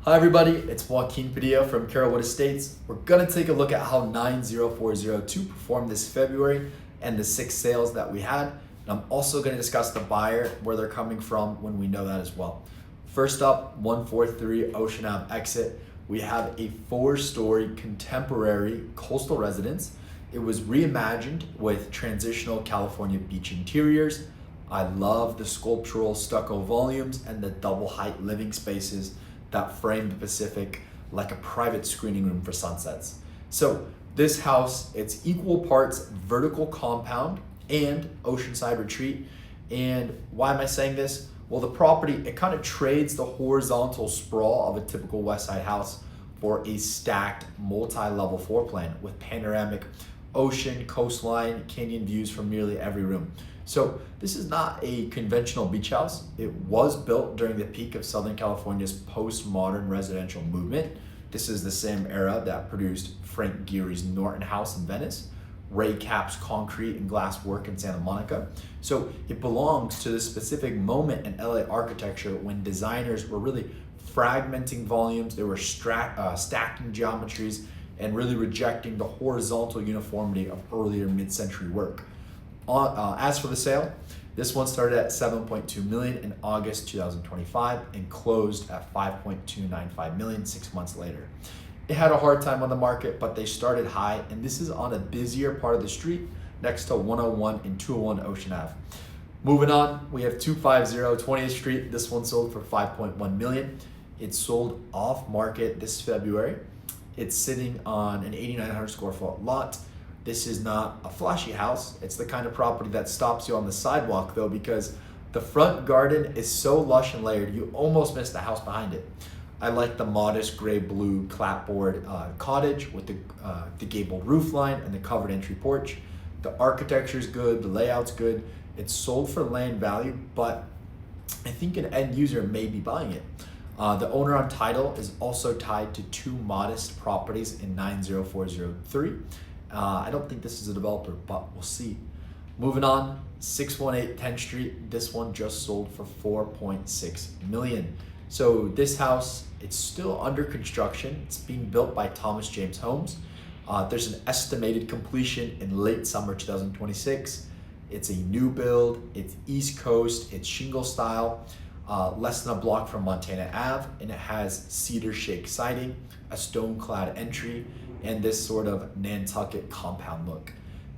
Hi everybody, it's Joaquin from Carrollwood Estates. We're gonna take a look at how 90402 performed this February and the 6 sales that we had. And I'm also gonna discuss the buyer, where they're coming from when we know that as well. First up, 143 Ocean Ave Ext. We have a 4-story contemporary coastal residence. It was reimagined with transitional California beach interiors. I love the sculptural stucco volumes and the double height living spaces that frame the Pacific like a private screening room for sunsets. So this house, it's equal parts vertical compound and oceanside retreat. And why am I saying this? Well, the property, it kind of trades the horizontal sprawl of a typical West Side house for a stacked multi-level floor plan with panoramic ocean, coastline, canyon views from nearly every room. So this is not a conventional beach house. It was built during the peak of Southern California's postmodern residential movement. This is the same era that produced Frank Gehry's Norton House in Venice, Ray Kapp's concrete and glass work in Santa Monica. So it belongs to this specific moment in LA architecture when designers were really fragmenting volumes, they were stacking geometries, and really rejecting the horizontal uniformity of earlier mid-century work. As for the sale, this one started at $7.2 million in August 2025 and closed at $5.295 million 6 months later. It had a hard time on the market, but they started high, and this is on a busier part of the street next to 101 and 201 Ocean Ave. Moving on, we have 250 20th Street. This one sold for $5.1 million. It sold off market this February. It's sitting on an 8,900 square foot lot. This is not a flashy house. It's the kind of property that stops you on the sidewalk though, because the front garden is so lush and layered, you almost miss the house behind it. I like the modest gray blue clapboard cottage with the gabled roof line and the covered entry porch. The architecture is good, the layout's good. It's sold for land value, but I think an end user may be buying it. The owner on title is also tied to 2 modest properties in 90403. I don't think this is a developer, but we'll see. Moving on, 618 10th Street. This one just sold for $4.6 million. So this house, it's still under construction. It's being built by Thomas James Homes. There's an estimated completion in late summer 2026. It's a new build, it's East Coast, it's shingle style, less than a block from Montana Ave, and it has cedar shake siding, a stone-clad entry, and this sort of Nantucket compound look.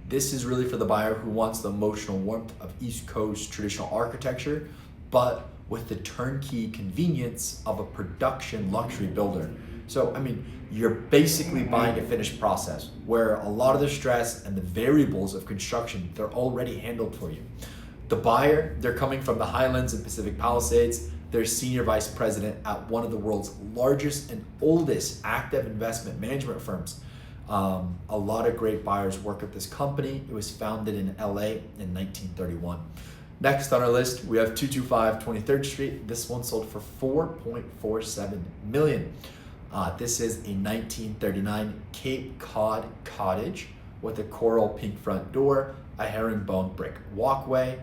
This is really for the buyer who wants the emotional warmth of East Coast traditional architecture, but with the turnkey convenience of a production luxury builder. So, I mean, you're basically buying a finished process where a lot of the stress and the variables of construction, they're already handled for you. The buyer, they're coming from the Highlands and Pacific Palisades. They're senior vice president at one of the world's largest and oldest active investment management firms. A lot of great buyers work at this company. It was founded in LA in 1931. Next on our list, we have 225 23rd Street. This one sold for $4.47 million. This is a 1939 Cape Cod cottage with a coral pink front door, a herringbone brick walkway,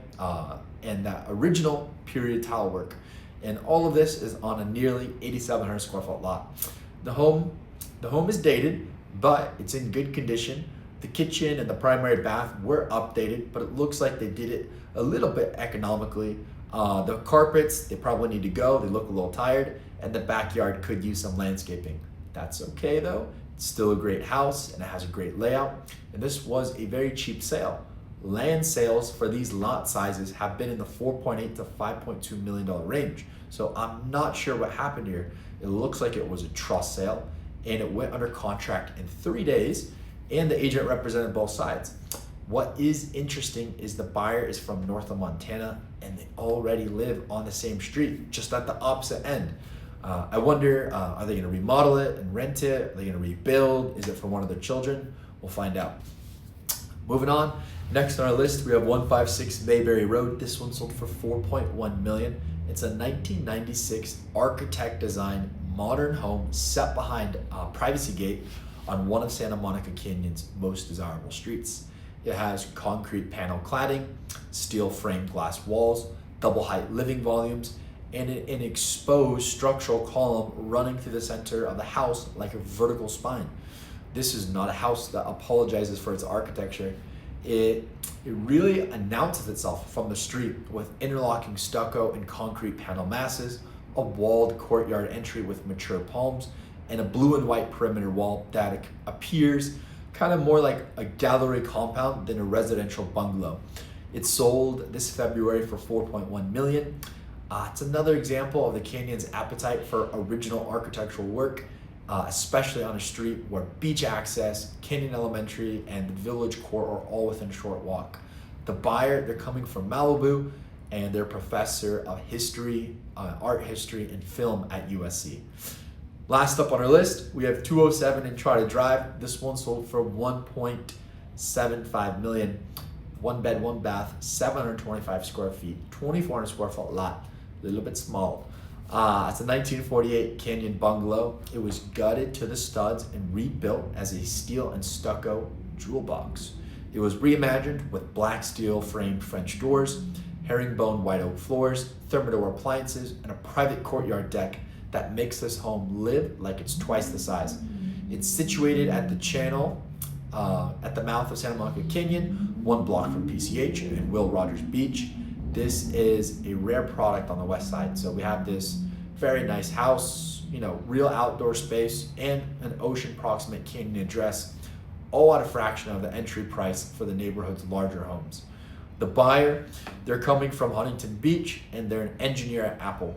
and that original period tile work. And all of this is on a nearly 8,700 square foot lot. The home is dated, but it's in good condition. The kitchen and the primary bath were updated, but it looks like they did it a little bit economically. The carpets, they probably need to go. They look a little tired, and the backyard could use some landscaping. That's okay though. It's still a great house and it has a great layout. And this was a very cheap sale. Land sales for these lot sizes have been in the $4.8 to $5.2 million range. So I'm not sure what happened here. It looks like it was a trust sale and it went under contract in 3 days, and the agent represented both sides. What is interesting is the buyer is from north of Montana and they already live on the same street, just at the opposite end. I wonder, are they gonna remodel it and rent it? Are they gonna rebuild? Is it for one of their children? We'll find out. Moving on, next on our list, we have 156 Mabery Rd. This one sold for $4.1 million. It's a 1996 architect design modern home set behind a privacy gate on one of Santa Monica Canyon's most desirable streets. It has concrete panel cladding, steel framed glass walls, double height living volumes, and an exposed structural column running through the center of the house like a vertical spine. This is not a house that apologizes for its architecture. It really announces itself from the street with interlocking stucco and concrete panel masses, a walled courtyard entry with mature palms, and a blue and white perimeter wall that appears kind of more like a gallery compound than a residential bungalow. It sold this February for 4.1 million. It's another example of the Canyon's appetite for original architectural work, especially on a street where beach access, Canyon Elementary, and the village core are all within a short walk. The buyer, they're coming from Malibu, and they're a professor of history, art history, and film at USC. Last up on our list, we have 207 Entrada Drive. This one sold for 1.75 million. One bed, one bath, 725 square feet, 2,400 square foot lot, a little bit small. It's a 1948 Canyon bungalow. It was gutted to the studs and rebuilt as a steel and stucco jewel box. It was reimagined with black steel framed French doors, herringbone white oak floors, thermador appliances, and a private courtyard deck that makes this home live like it's twice the size. It's situated at the channel, at the mouth of Santa Monica Canyon, 1 block from PCH and Will Rogers Beach. This is a rare product on the west side. So we have this very nice house, real outdoor space, and an ocean proximate canyon address, all at a fraction of the entry price for the neighborhood's larger homes. The buyer, they're coming from Huntington Beach, and they're an engineer at Apple.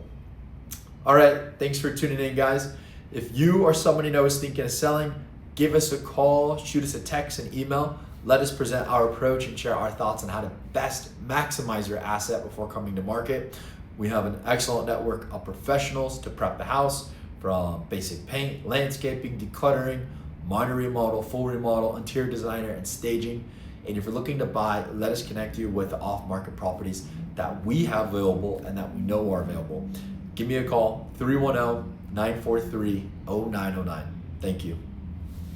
All right, thanks for tuning in, guys. If you or someone you know is thinking of selling, give us a call, shoot us a text, and email. Let us present our approach and share our thoughts on how to best maximize your asset before coming to market. We have an excellent network of professionals to prep the house, from basic paint, landscaping, decluttering, minor remodel, full remodel, interior designer, and staging. And if you're looking to buy, let us connect you with the off-market properties that we have available and that we know are available. Give me a call, 310-943-0909. Thank you.